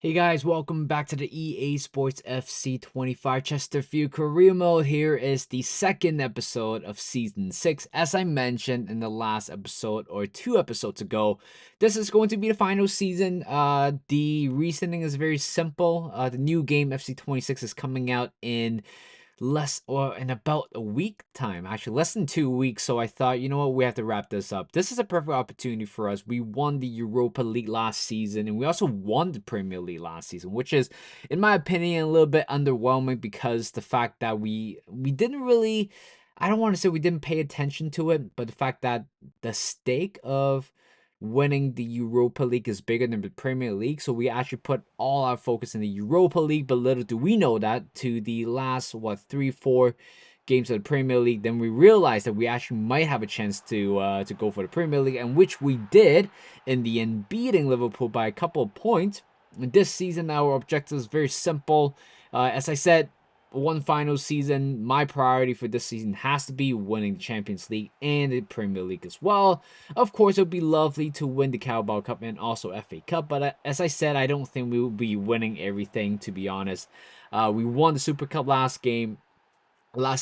Hey guys, welcome back to the EA Sports FC 25 Chesterfield Career Mode. Here is the second episode of Season 6. As I mentioned in the last episode or 2 episodes ago, this is going to be the final season. The reasoning is very simple. The new game FC 26 is coming out in about a week time, actually less than 2 weeks. So I thought, you know what, we have to wrap this up. This is a perfect opportunity for us. We won the Europa League last season, and we also won the Premier League last season, which is, in my opinion, a little bit underwhelming because the fact that we didn't really, I don't want to say we didn't pay attention to it, but the fact that the stake of winning the Europa League is bigger than the Premier League. So we actually put all our focus in the Europa League, but little do we know that to the last, 3, 4 games of the Premier League, then we realized that we actually might have a chance to go for the Premier League, and which we did in the end, beating Liverpool by a couple of points. And this season, our objective is very simple. As I said, one final season, my priority for this season has to be winning the Champions League and the Premier League as well. Of course, it would be lovely to win the Carabao Cup and also FA Cup, but as I said, I don't think we will be winning everything, to be honest. We won the Super Cup last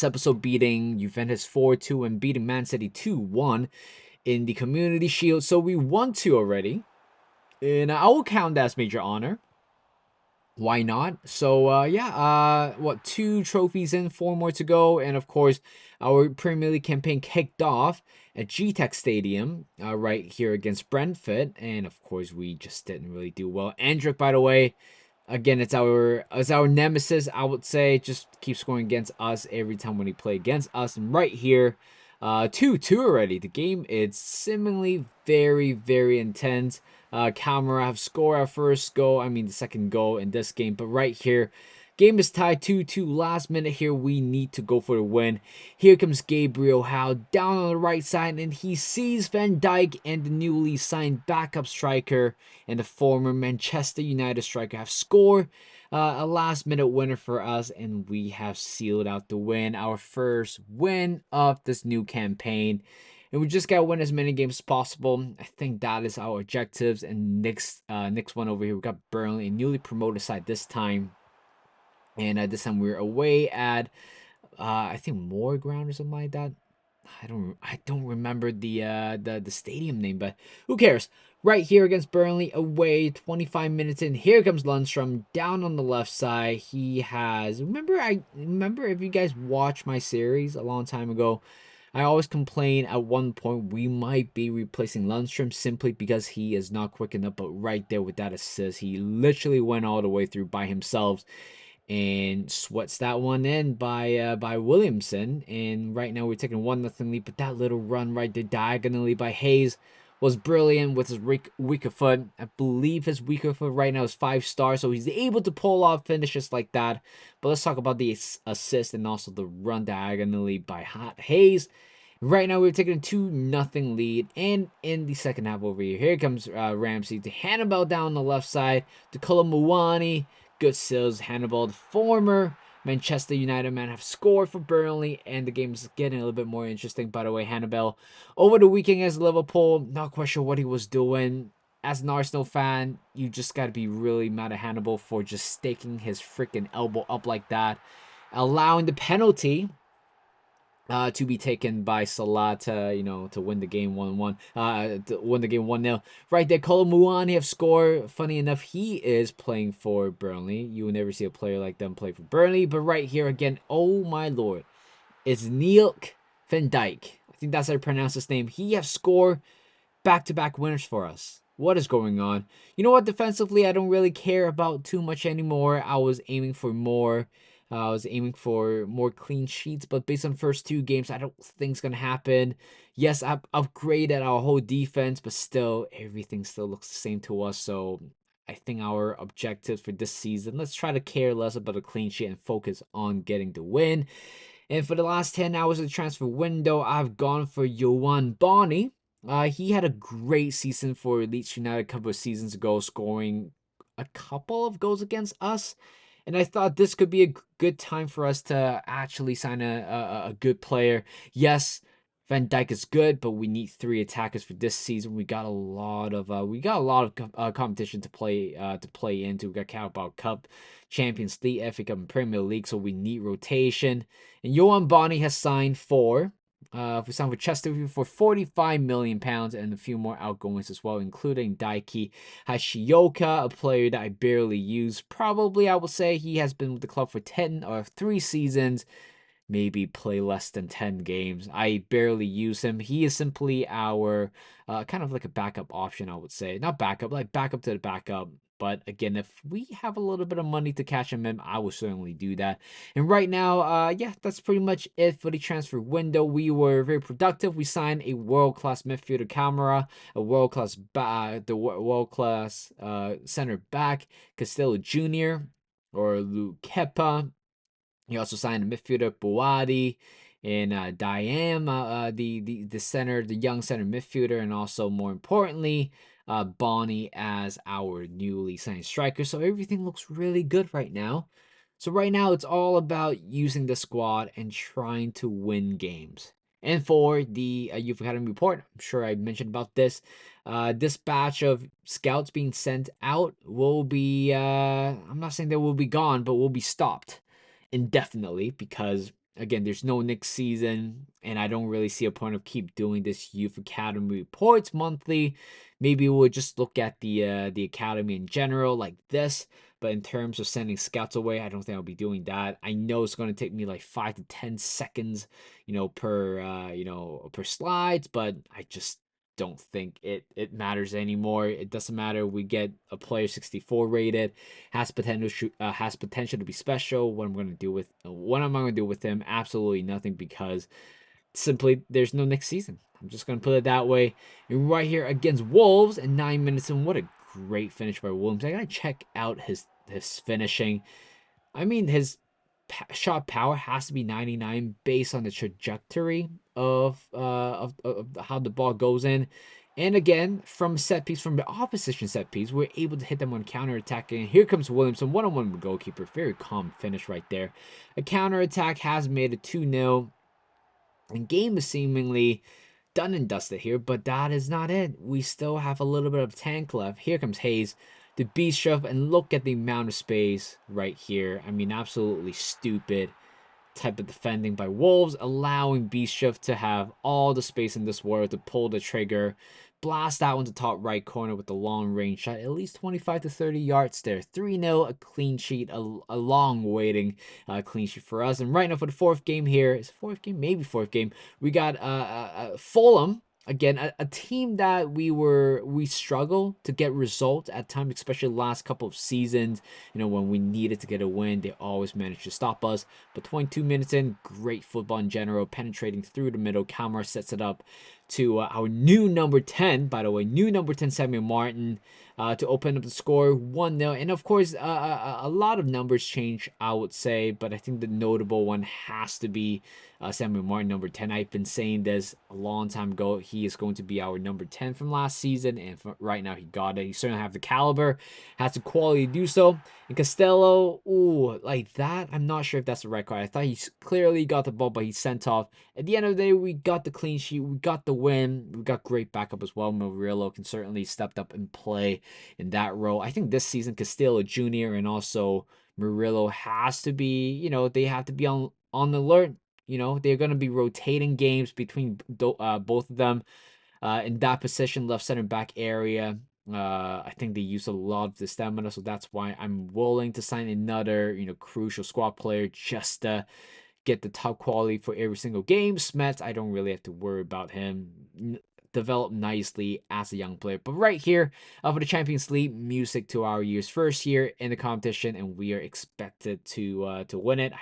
episode, beating Juventus 4-2 and beating Man City 2-1 in the Community Shield, so we won 2 already, and I will count that as major honor. Why not? So what, 2 trophies in, 4 more to go, and of course our Premier League campaign kicked off at GTEC Stadium right here against Brentford, and of course we just didn't really do well. Andrick, by the way, again, it's our nemesis. I would say just keep scoring against us every time when he play against us, and right here, 2-2 already. The game is seemingly very, very intense. Camera have scored our first goal, I mean the second goal in this game, but right here, game is tied 2-2. Last minute here, we need to go for the win. Here comes Gabriel Howe down on the right side, and he sees Van Dijk and the newly signed backup striker and the former Manchester United striker have scored a last minute winner for us, and we have sealed out the win, our first win of this new campaign. And we just gotta win as many games as possible. I think that is our objectives. And next one over here, we got Burnley, a newly promoted side this time. And this time we're away at I think Moor Ground or something like that. I don't remember the stadium name, but who cares? Right here against Burnley away, 25 minutes in. Here comes Lundstrom down on the left side. He has I remember if you guys watched my series a long time ago, I always complain at one point we might be replacing Lundstrom simply because he is not quick enough. But right there with that assist, he literally went all the way through by himself and sweats that one in by Williamson. And right now we're taking 1-0 lead, but that little run right there diagonally by Hayes was brilliant with his weaker foot. I believe his weaker foot right now is 5 stars, so he's able to pull off finishes like that. But let's talk about the assist and also the run diagonally by Hayes. Right now we're taking a 2-0 lead, and in the second half over here comes Ramsey to Hannibal down the left side to Kolomuani. Good sales. Hannibal, the former Manchester United man, have scored for Burnley, and the game's getting a little bit more interesting. By the way, Hannibal over the weekend against Liverpool, not quite sure what he was doing. As an Arsenal fan, you just got to be really mad at Hannibal for just staking his freaking elbow up like that, allowing the penalty to be taken by Salah to win the game 1-1, to win the game 1-0. Right there, Kolomuani have scored. Funny enough, he is playing for Burnley. You will never see a player like them play for Burnley. But right here again, oh my lord, it's Neil Van Dijk. I think that's how you pronounce his name. He have scored back-to-back winners for us. What is going on? You know what? Defensively, I don't really care about too much anymore. I was aiming for more. I was aiming for more clean sheets, but based on first 2 games, I don't think it's gonna happen. Yes, I've upgraded our whole defense, but still, everything still looks the same to us. So I think our objectives for this season, let's try to care less about a clean sheet and focus on getting the win. And for the last 10 hours of the transfer window, I've gone for Yohan Bonney. He had a great season for Leeds United a couple of seasons ago, scoring a couple of goals against us. And I thought this could be a good time for us to actually sign a good player. Yes, Van Dijk is good, but we need 3 attackers for this season. We got a lot of competition to play into. We got Carabao Cup, Champions League, FA Cup, and Premier League, so we need rotation. And Johan Bonney has signed we signed for Chesterfield for £45 million and a few more outgoings as well, including Daiki Hashioka, a player that I barely use. Probably, I will say he has been with the club for 10 or 3 seasons, maybe play less than 10 games. I barely use him. He is simply our kind of like a backup option, I would say. Not backup, like backup to the backup. But again, if we have a little bit of money to cash him in, I will certainly do that. And right now, yeah, that's pretty much it for the transfer window. We were very productive. We signed a world-class midfielder Camera, a world-class world-class center back, Castillo Jr. or Luke Kepa. He also signed a midfielder Buadi and Diam, the center, the young center midfielder, and also more importantly, Bonnie as our newly signed striker. So everything looks really good right now. So right now it's all about using the squad and trying to win games. And for the Youth Academy report, I'm sure I mentioned about this. This batch of scouts being sent out will be, I'm not saying they will be gone, but will be stopped indefinitely because again there's no next season and I don't really see a point of keep doing this youth academy reports monthly. Maybe we'll just look at the academy in general like this, but in terms of sending scouts away, I don't think I'll be doing that. I know it's going to take me like 5 to 10 seconds, per slides, but I just don't think it matters anymore. It doesn't matter. We get a player 64 rated, has potential to be special. What am I going to do with him? Absolutely nothing, because simply there's no next season. I'm just going to put it that way. And right here against Wolves in 9 minutes, and what a great finish by Williams. I got to check out his finishing. I mean, his shot power has to be 99 based on the trajectory of how the ball goes in. And again, from set piece, from the opposition set piece, we're able to hit them on counter attack. And here comes Williamson, one-on-one with goalkeeper. Very calm finish right there. A counter attack has made it 2-0. And game is seemingly done and dusted here, but that is not it. We still have a little bit of tank left. Here comes Hayes, the beast shove, and look at the amount of space right here. I mean, absolutely stupid type of defending by Wolves, allowing Bishop to have all the space in this world to pull the trigger, blast that one to top right corner with the long range shot, at least 25 to 30 yards there. 3-0, a clean sheet, a long waiting clean sheet for us. And right now for the fourth game here, is fourth game? Maybe fourth game. We got Fulham. Again, a team that we struggle to get results at times, especially the last couple of seasons. When we needed to get a win, they always managed to stop us. But 22 minutes in, great football in general, penetrating through the middle. Kamara sets it up to our new number 10, by the way, new number 10, Samuel Martin, to open up the score 1-0. And of course, a lot of numbers change, I would say, but I think the notable one has to be Samuel Martin, number 10. I've been saying this a long time ago. He is going to be our number 10 from last season, and right now he got it. He certainly have the caliber, has the quality to do so. And Costello, ooh, like that, I'm not sure if that's the right card. I thought he clearly got the ball, but he sent off. At the end of the day, we got the clean sheet, we got the win, we got great backup as well. Murillo can certainly step up and play in that role. I think this season, Castillo Jr. and also Murillo has to be, they have to be on alert. They're going to be rotating games between both of them in that position, left center back area. I think they use a lot of the stamina, so that's why I'm willing to sign another, crucial squad player just to get the top quality for every single game. Smets, I don't really have to worry about him. Develop nicely as a young player. But right here, for the Champions League, music to our ears. First year in the competition, and we are expected to win it.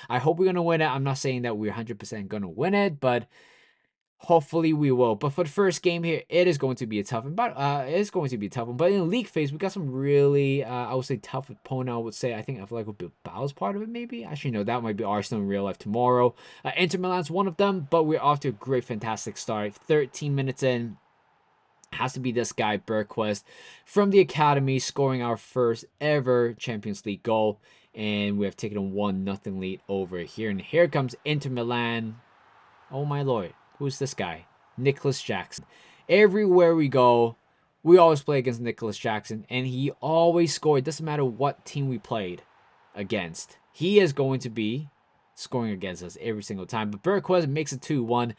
I hope we're gonna win it. I'm not saying that we're 100% gonna win it, but hopefully we will. But for the first game here, it is going to be a tough one. But it is going to be a tough one. But in the league phase, we got some really, I would say, tough opponent. I would say, I feel like Bilbao's part of it, maybe. Actually, no, that might be Arsenal in real life tomorrow. Inter Milan's one of them, but we're off to a great, fantastic start. 13 minutes in. Has to be this guy, Bergquist, from the academy, scoring our first ever Champions League goal. And we have taken a 1-0 lead over here. And here comes Inter Milan. Oh my lord. Who's this guy? Nicholas Jackson. Everywhere we go, we always play against Nicholas Jackson, and he always scored. It doesn't matter what team we played against. He is going to be scoring against us every single time. But Burquez makes it 2-1.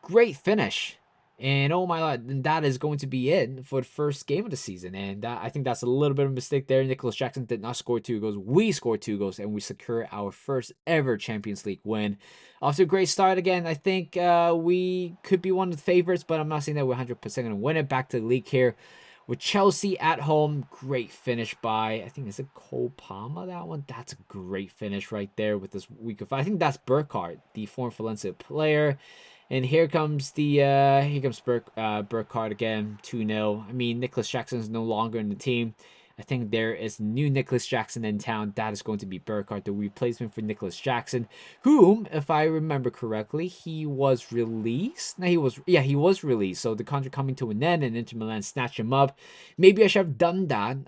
Great finish. And oh my god, that is going to be it for the first game of the season. And I think that's a little bit of a mistake there. Nicholas Jackson did not score 2 goals. We scored 2 goals, and we secure our first ever Champions League win. Off to a great start again. I think we could be one of the favorites, but I'm not saying that we're 100% going to win it. Back to the league here with Chelsea at home. Great finish by, I think, is it Cole Palmer, that one? That's a great finish right there with this week of, I think that's Burkhardt, the former Valencia player. And here comes Burkhardt again, 2-0. I mean, Nicholas Jackson is no longer in the team. I think there is new Nicholas Jackson in town. That is going to be Burkhardt, the replacement for Nicholas Jackson, whom, if I remember correctly, he was released. No, he was released. So the contract coming to an end, and Inter Milan snatched him up. Maybe I should have done that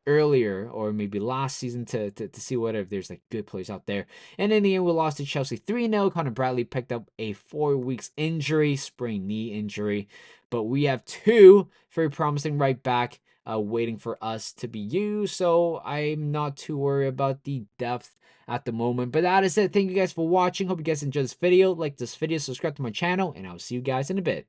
earlier, or maybe last season to see whether if there's like good players out there. And in the end, we lost to Chelsea 3-0. Connor Bradley picked up a 4 weeks injury, sprained knee injury. But we have 2 very promising right back waiting for us to be used. So I'm not too worried about the depth at the moment. But that is it. Thank you guys for watching. Hope you guys enjoyed this video. Like this video, subscribe to my channel, and I'll see you guys in a bit.